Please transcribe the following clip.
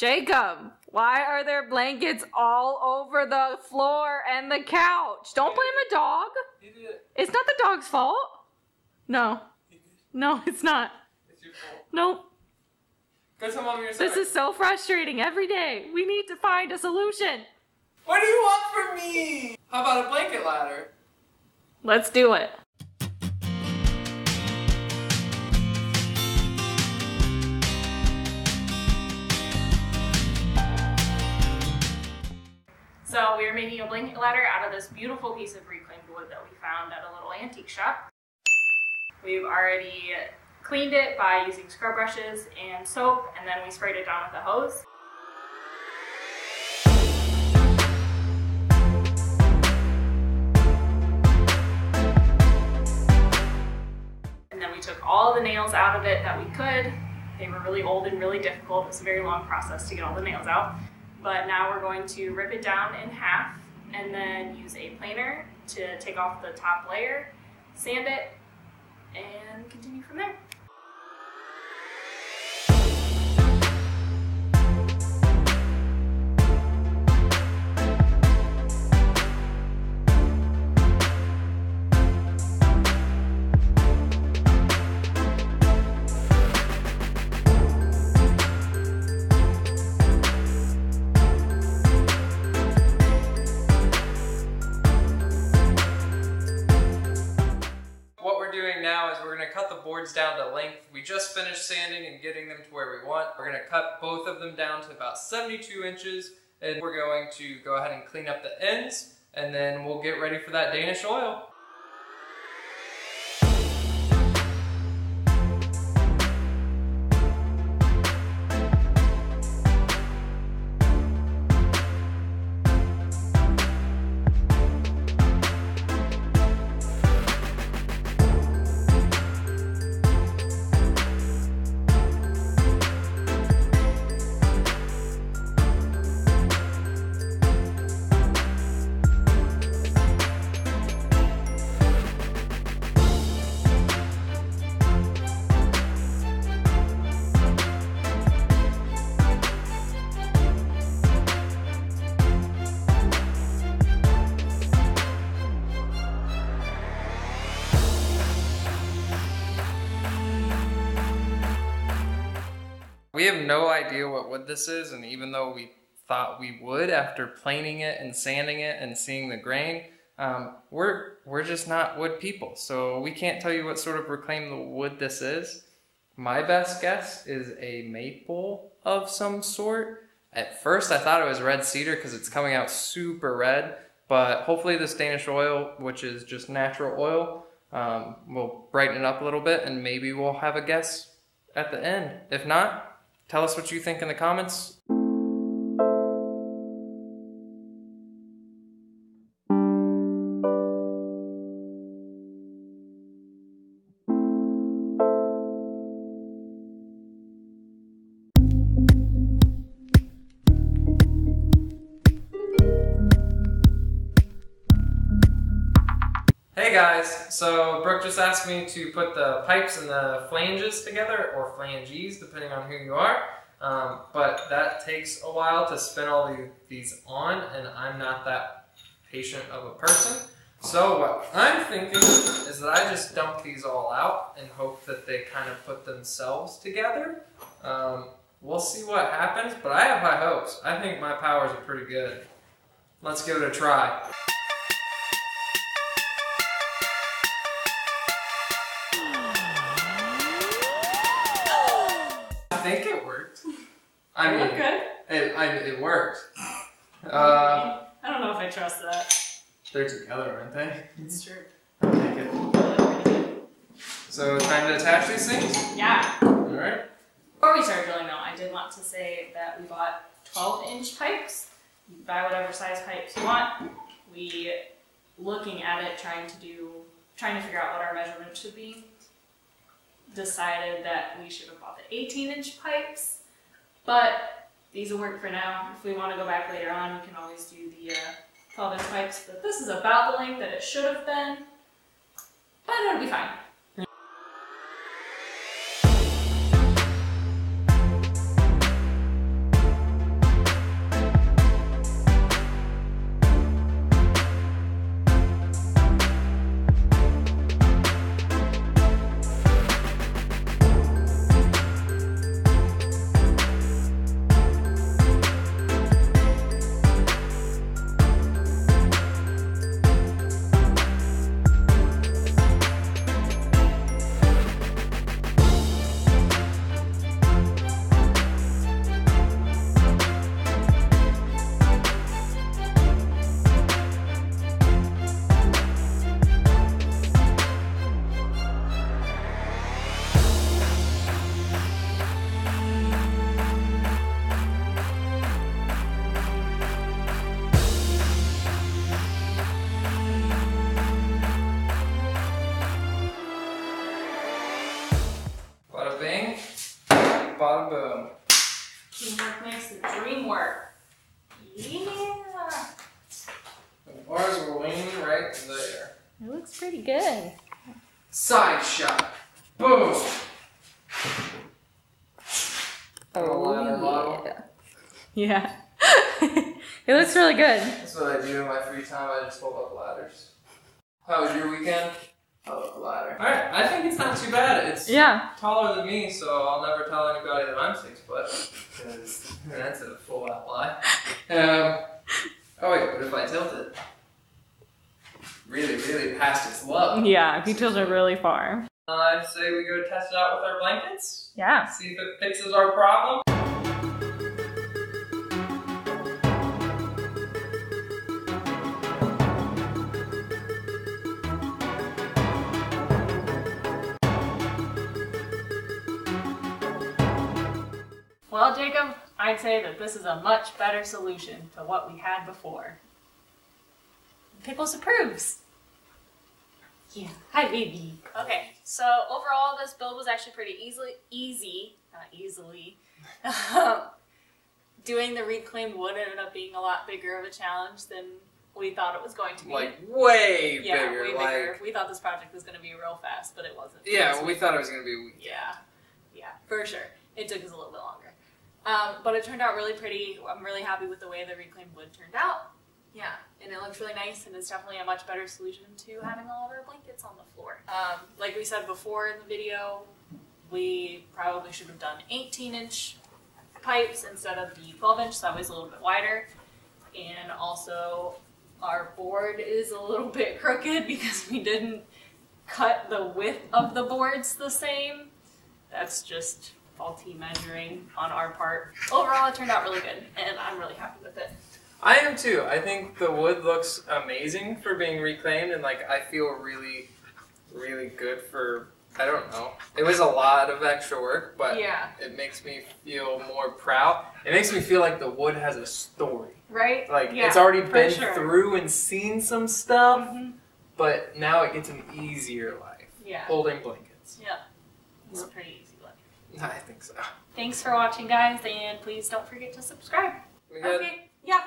Jacob, why are there blankets all over the floor and the couch? Don't blame the dog. He did it. It's not the dog's fault. No. No, it's not. It's your fault. Nope. Go tell Mom yourself. This is so frustrating every day. We need to find a solution. What do you want from me? How about a blanket ladder? Let's do it. So we are making a blanket ladder out of this beautiful piece of reclaimed wood that we found at a little antique shop. We've already cleaned it by using scrub brushes and soap, and then we sprayed it down with a hose. And then we took all the nails out of it that we could. They were really old and really difficult. It was a very long process to get all the nails out. But now we're going to rip it down in half and then use a planer to take off the top layer, sand it, and continue from there. Down to length. We just finished sanding and getting them to where we want. We're going to cut both of them down to about 72 inches and we're going to go ahead and clean up the ends and then we'll get ready for that Danish oil. We have no idea what wood this is, and even though we thought we would after planing it and sanding it and seeing the grain, we're just not wood people, so we can't tell you what sort of reclaimed wood this is. My best guess is a maple of some sort. At first I thought it was red cedar because it's coming out super red, but hopefully this Danish oil, which is just natural oil, will brighten it up a little bit and maybe we'll have a guess at the end. If not, tell us what you think in the comments. Hey guys, so Brooke just asked me to put the pipes and the flanges together, or phalanges depending on who you are, but that takes a while to spin all these on and I'm not that patient of a person. So what I'm thinking is that I just dump these all out and hope that they kind of put themselves together. We'll see what happens, but I have high hopes. I think my powers are pretty good. Let's give it a try. I think it worked. I mean, good? It worked. I don't know if I trust that. They're together, aren't they? It's true. I'll take it. So, time to attach these things? Yeah. Alright. Before we start drilling though, I did want to say that we bought 12-inch pipes. You can buy whatever size pipes you want. We, looking at it, trying to figure out what our measurements should be, decided that we should have bought the 18-inch pipes, but these will work for now. If we want to go back later on, we can always do the 12-inch pipes, but this is about the length that it should have been, but it'll be fine. bada boom. Teamwork makes the dream work. Yeah. The bars were leaning right there. It looks pretty good. Side shot. Boom. Oh, yeah. It looks really good. That's what I do in my free time. I just hold up ladders. How was your weekend? Hold up a ladder. Alright, I think it's not too bad. It's taller than me, so I'll never tell anybody that I'm 6 foot. Because that's a full out lie. Oh wait, what if I tilt it? Really, really past its low. Yeah, if you tilt it really far. I'd say we go test it out with our blankets. Yeah. See if it fixes our problem. Well, Jacob, I'd say that this is a much better solution to what we had before. Pickles approves. Yeah. Hi, baby. Okay, so overall, this build was actually pretty easy. Doing the reclaimed wood ended up being a lot bigger of a challenge than we thought it was going to be. Like, way bigger. Yeah, way bigger. We thought this project was going to be real fast, but it wasn't. Yeah, we thought it was going to be a week. Yeah, for sure. It took us a little bit longer. But it turned out really pretty. I'm really happy with the way the reclaimed wood turned out. Yeah, and it looks really nice, and it's definitely a much better solution to having all of our blankets on the floor. Like we said before in the video, we probably should have done 18-inch pipes instead of the 12-inch, so that was a little bit wider. And also, our board is a little bit crooked because we didn't cut the width of the boards the same. That's just faulty measuring on our part. Overall, it turned out really good, and I'm really happy with it. I am too. I think the wood looks amazing for being reclaimed, and like I feel really, really good for, I don't know. It was a lot of extra work, but it makes me feel more proud. It makes me feel like the wood has a story. Right? Like it's already been through and seen some stuff, but now it gets an easier life. Yeah. Holding blankets. Yeah. It's a pretty easy life. I think so. Thanks for watching, guys, and please don't forget to subscribe. We good? Okay. Yeah.